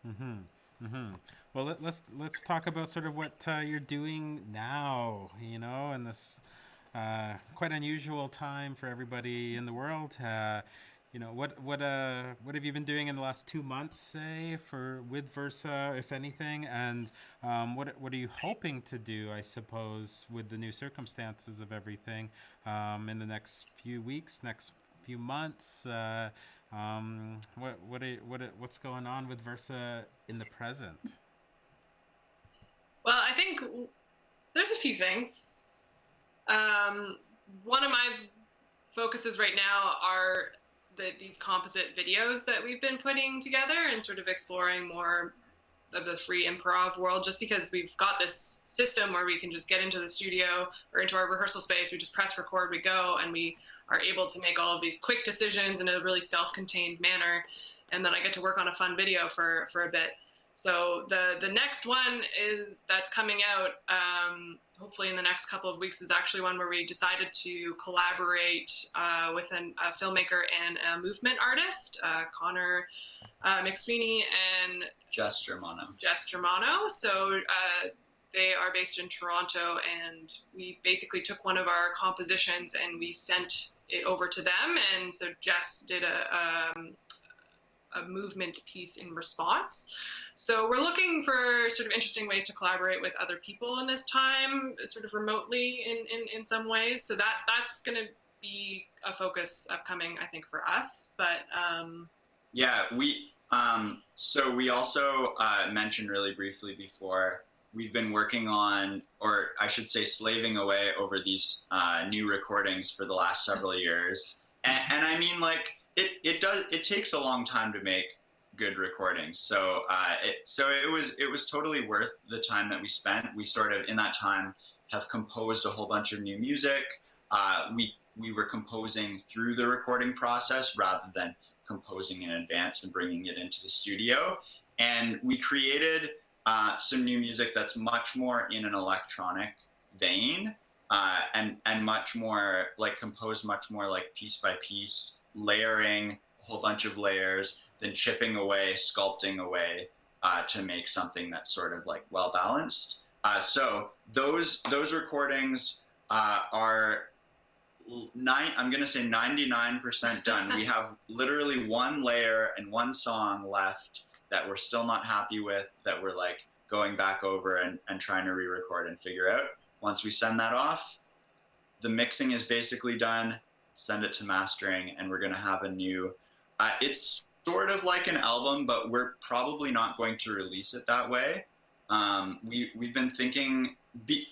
Mm-hmm. Mm-hmm. Well, let's talk about sort of what you're doing now, in this quite unusual time for everybody in the world. What have you been doing in the last 2 months, say, with Versa, if anything, and what are you hoping to do, I suppose, with the new circumstances of everything in the next few weeks, next few months? What's going on with Versa in the present? Well, I think there's a few things. One of my focuses right now are these composite videos that we've been putting together and sort of exploring more of the free improv world, just because we've got this system where we can just get into the studio or into our rehearsal space, we just press record, we go, and we are able to make all of these quick decisions in a really self-contained manner. And then I get to work on a fun video for a bit. So the next one that's coming out, hopefully in the next couple of weeks, is actually one where we decided to collaborate with a filmmaker and a movement artist, Connor McSweeney and Jess Germano. So they are based in Toronto, and we basically took one of our compositions and we sent it over to them. And so Jess did a movement piece in response. So we're looking for sort of interesting ways to collaborate with other people in this time, sort of remotely in some ways. So that's going to be a focus upcoming, I think, for us. But yeah, so we also mentioned really briefly before, we've been working on, or I should say slaving away over these new recordings for the last several years. And I mean, like, it takes a long time to make good recordings. So it was totally worth the time that we spent. We sort of, in that time, have composed a whole bunch of new music. We were composing through the recording process rather than composing in advance and bringing it into the studio. And we created some new music that's much more in an electronic vein, and much more like composed much more like piece by piece, layering a whole bunch of layers, then chipping away, sculpting away to make something that's sort of like well balanced. So those recordings are I'm going to say 99% done. We have literally one layer and one song left that we're still not happy with, that we're like going back over and trying to re-record and figure out. Once we send that off, the mixing is basically done, send it to mastering, and we're going to have a new, it's sort of like an album, but we're probably not going to release it that way. We've been thinking, the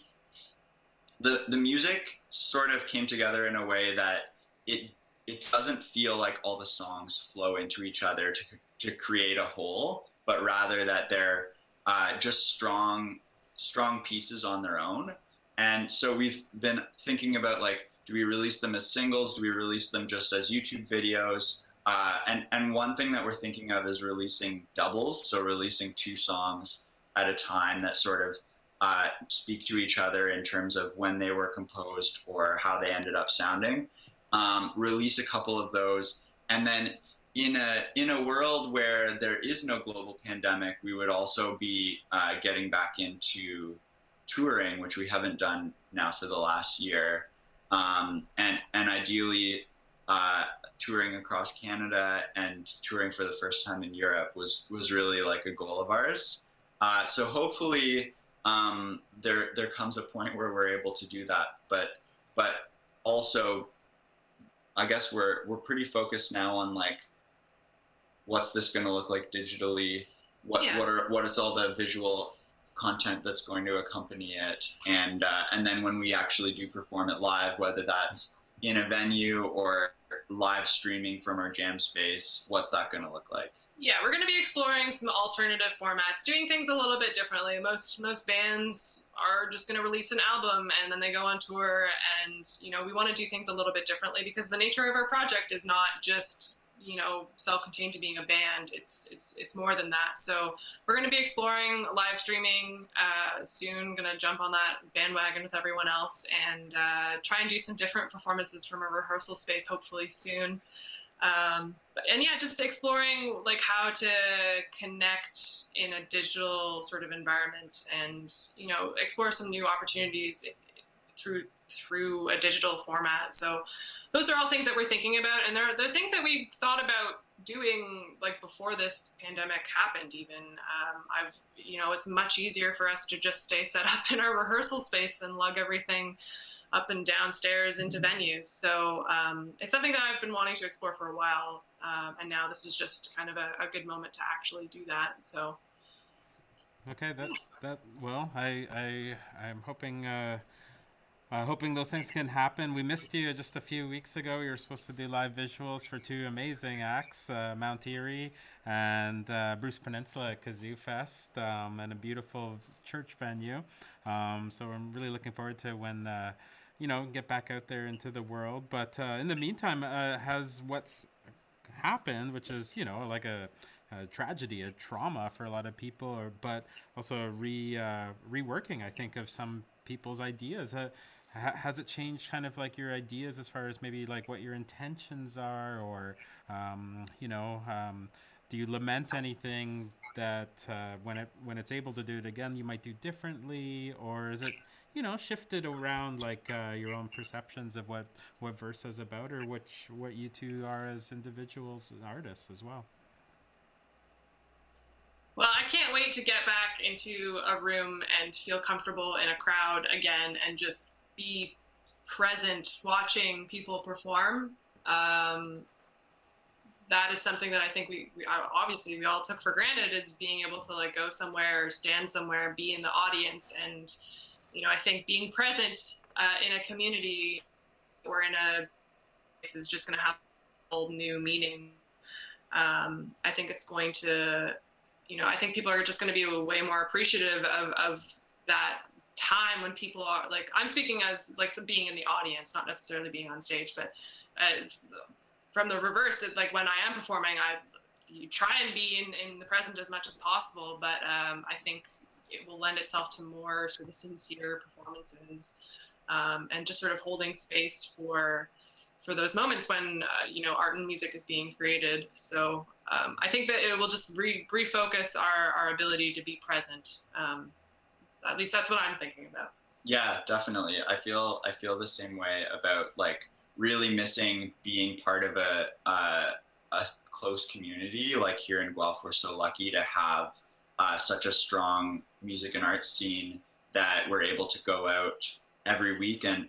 music sort of came together in a way that it doesn't feel like all the songs flow into each other to create a whole, but rather that they're just strong pieces on their own. And so we've been thinking about, like, do we release them as singles? Do we release them just as YouTube videos? And one thing that we're thinking of is releasing doubles, so releasing 2 songs at a time that sort of speak to each other in terms of when they were composed or how they ended up sounding. Release a couple of those, and then in a world where there is no global pandemic, we would also be getting back into touring, which we haven't done now for the last year, and ideally touring across Canada and touring for the first time in Europe was really like a goal of ours. So hopefully there comes a point where we're able to do that, but also I guess we're pretty focused now on, like, what's this going to look like digitally, what is all the visual content that's going to accompany it, and then when we actually do perform it live, whether that's in a venue or live streaming from our jam space, what's that going to look like? Yeah, we're going to be exploring some alternative formats, doing things a little bit differently. Most bands are just going to release an album and then they go on tour, and we want to do things a little bit differently because the nature of our project is not just self-contained to being a band. It's more than that. So we're going to be exploring live streaming soon. Going to jump on that bandwagon with everyone else and try and do some different performances from a rehearsal space, hopefully soon. And yeah, just exploring like how to connect in a digital sort of environment, and explore some new opportunities through a digital format. So those are all things that we're thinking about, and they're things that we thought about doing like before this pandemic happened. Even it's much easier for us to just stay set up in our rehearsal space than lug everything up and downstairs into venues. So it's something that I've been wanting to explore for a while, and now this is just kind of a good moment to actually do that. So okay, well, I'm hoping those things can happen. We missed you just a few weeks ago. You were supposed to do live visuals for 2 amazing acts, Mount Erie and Bruce Peninsula at Kazoo Fest, and a beautiful church venue. So I'm really looking forward to when get back out there into the world. But in the meantime, has what's happened, which is like a tragedy, a trauma for a lot of people, but also a reworking, I think, of some people's ideas. Has it changed kind of like your ideas as far as maybe like what your intentions are, or do you lament anything that when it's able to do it again, you might do differently, or is it shifted around like your own perceptions of what Versa's about, or what you two are as individuals and artists as well? Well, I can't wait to get back into a room and feel comfortable in a crowd again and just be present watching people perform. That is something that I think we obviously we all took for granted, is being able to like go somewhere, stand somewhere, be in the audience. And, I think being present in a community or in a place is just going to have a whole new meaning. I think it's going to, I think people are just going to be way more appreciative of that time when people are like, I'm speaking as like being in the audience, not necessarily being on stage, but from the reverse, like when I am performing, you try and be in the present as much as possible, but I think it will lend itself to more sort of sincere performances, and just sort of holding space for those moments when art and music is being created. So I think that it will just refocus our ability to be present. At least that's what I'm thinking about. Yeah, definitely. I feel the same way about like really missing being part of a close community. Like here in Guelph, we're so lucky to have such a strong music and arts scene that we're able to go out every week and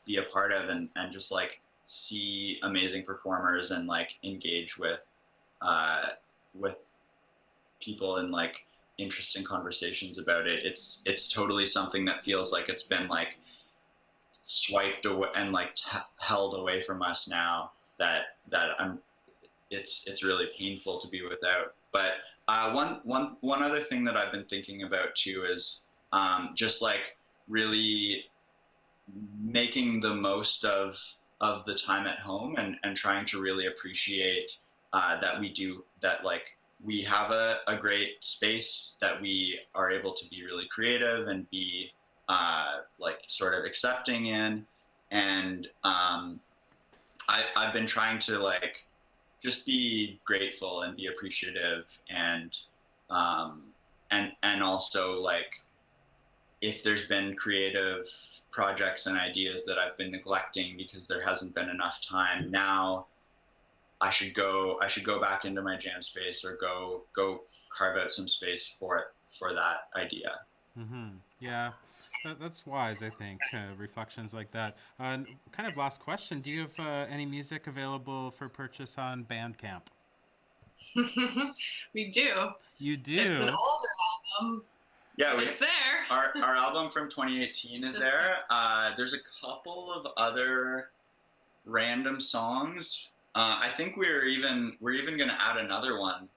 be a part of, and just like see amazing performers and like engage with people in like interesting conversations about it. It's totally something that feels like it's been like swiped away and like held away from us now, that it's really painful to be without. But one other thing that I've been thinking about too is just like really making the most of the time at home, and trying to really appreciate that like we have a great space, that we are able to be really creative and be like sort of accepting in. And I've been trying to like just be grateful and be appreciative, and also like if there's been creative projects and ideas that I've been neglecting because there hasn't been enough time, now I should go back into my jam space, or go carve out some space for that idea. Mm-hmm. Yeah, that's wise, I think. Reflections like that. Kind of last question: do you have any music available for purchase on Bandcamp? We do. You do. It's an older album. Yeah, it's there. Our album from 2018 is there. There's a couple of other random songs. I think we're even going to add another one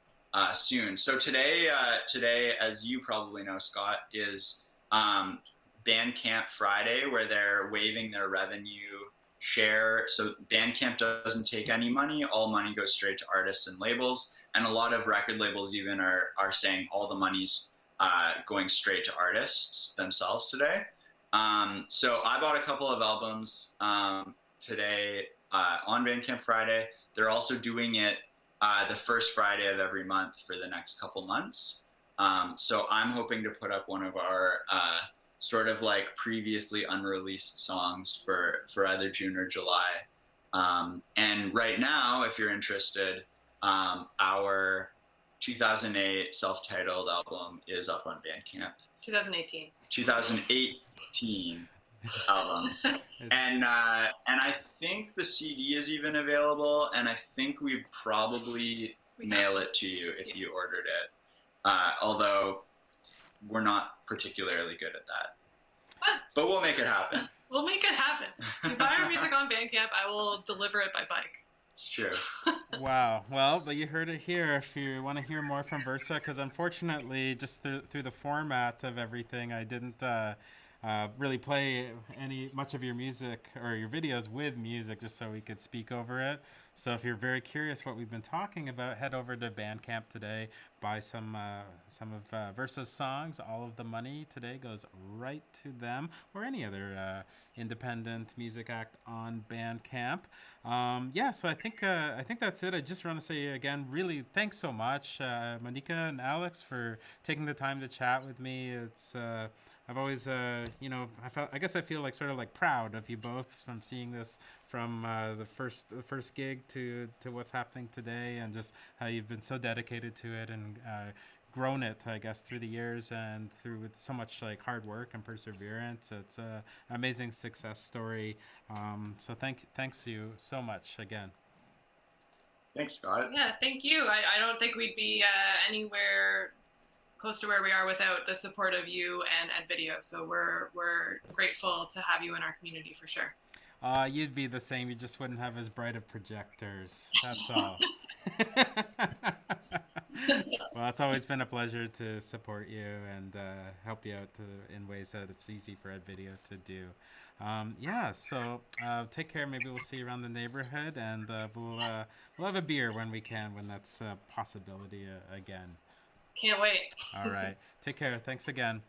soon. So today, as you probably know, Scott, is Bandcamp Friday, where they're waiving their revenue share. So Bandcamp doesn't take any money. All money goes straight to artists and labels. And a lot of record labels even are saying all the money's going straight to artists themselves today. So I bought a couple of albums today on Bandcamp Friday. They're also doing it the first Friday of every month for the next couple months. So I'm hoping to put up one of our sort of like previously unreleased songs for either June or July. And right now, if you're interested, our 2008 self-titled album is up on Bandcamp. 2018 album. And I think the CD is even available, and I think we'd probably mail it to you if you ordered it. Although we're not particularly good at that. But we'll make it happen. We'll make it happen. If you buy our music on Bandcamp, I will deliver it by bike. It's true. Wow. Well, but you heard it here. If you want to hear more from Versa, because unfortunately, just through the format of everything, I didn't really play much of your music or your videos with music just so we could speak over it. So if you're very curious what we've been talking about, head over to Bandcamp today, buy some of Versa's songs. All of the money today goes right to them or any other independent music act on Bandcamp. So I think that's it. I just want to say again, really thanks so much, Monica and Alex, for taking the time to chat with me. It's I've always, I guess I feel like sort of like proud of you both from seeing this from the first gig to what's happening today, and just how you've been so dedicated to it and grown it, I guess, through the years and through with so much like hard work and perseverance. It's an amazing success story. So thanks you so much again. Thanks, Scott. Yeah, thank you. I don't think we'd be anywhere close to where we are without the support of you and Video. So we're grateful to have you in our community for sure. You'd be the same. You just wouldn't have as bright of projectors. That's all. Well, it's always been a pleasure to support you and help you out in ways that it's easy for Ed Video to do. So take care. Maybe we'll see you around the neighborhood, and we'll have a beer when we can, when that's a possibility again. Can't wait. All right. Take care. Thanks again.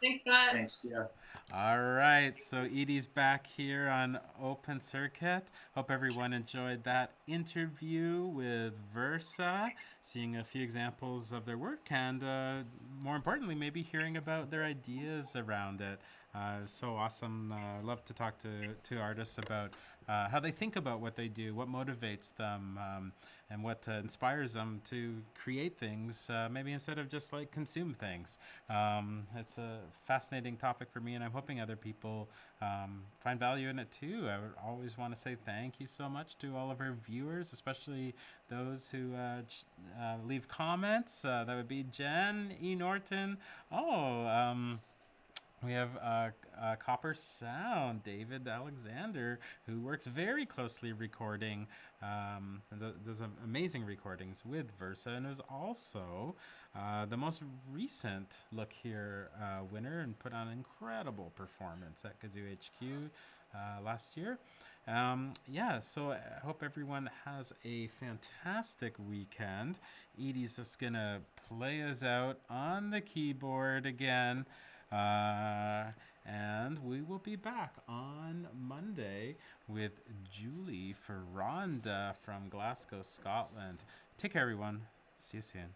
Thanks, Scott. Thanks, yeah. All right, so Edie's back here on Open Circuit. Hope everyone enjoyed that interview with Versa, seeing a few examples of their work, and more importantly, maybe hearing about their ideas around it. So awesome. Love to talk to artists about how they think about what they do, what motivates them, and what inspires them to create things, maybe instead of just like consume things. It's a fascinating topic for me, and I'm hoping other people find value in it too. I would always want to say thank you so much to all of our viewers, especially those who leave comments. That would be Jen E. Norton. We have Copper Sound, David Alexander, who works very closely recording, does amazing recordings with Versa, and is also the most recent Look Here winner and put on an incredible performance at Kazoo HQ last year. So I hope everyone has a fantastic weekend. Edie's just going to play us out on the keyboard again. And we will be back on Monday with Julie Ferranda from Glasgow, Scotland. Take care, everyone. See you soon.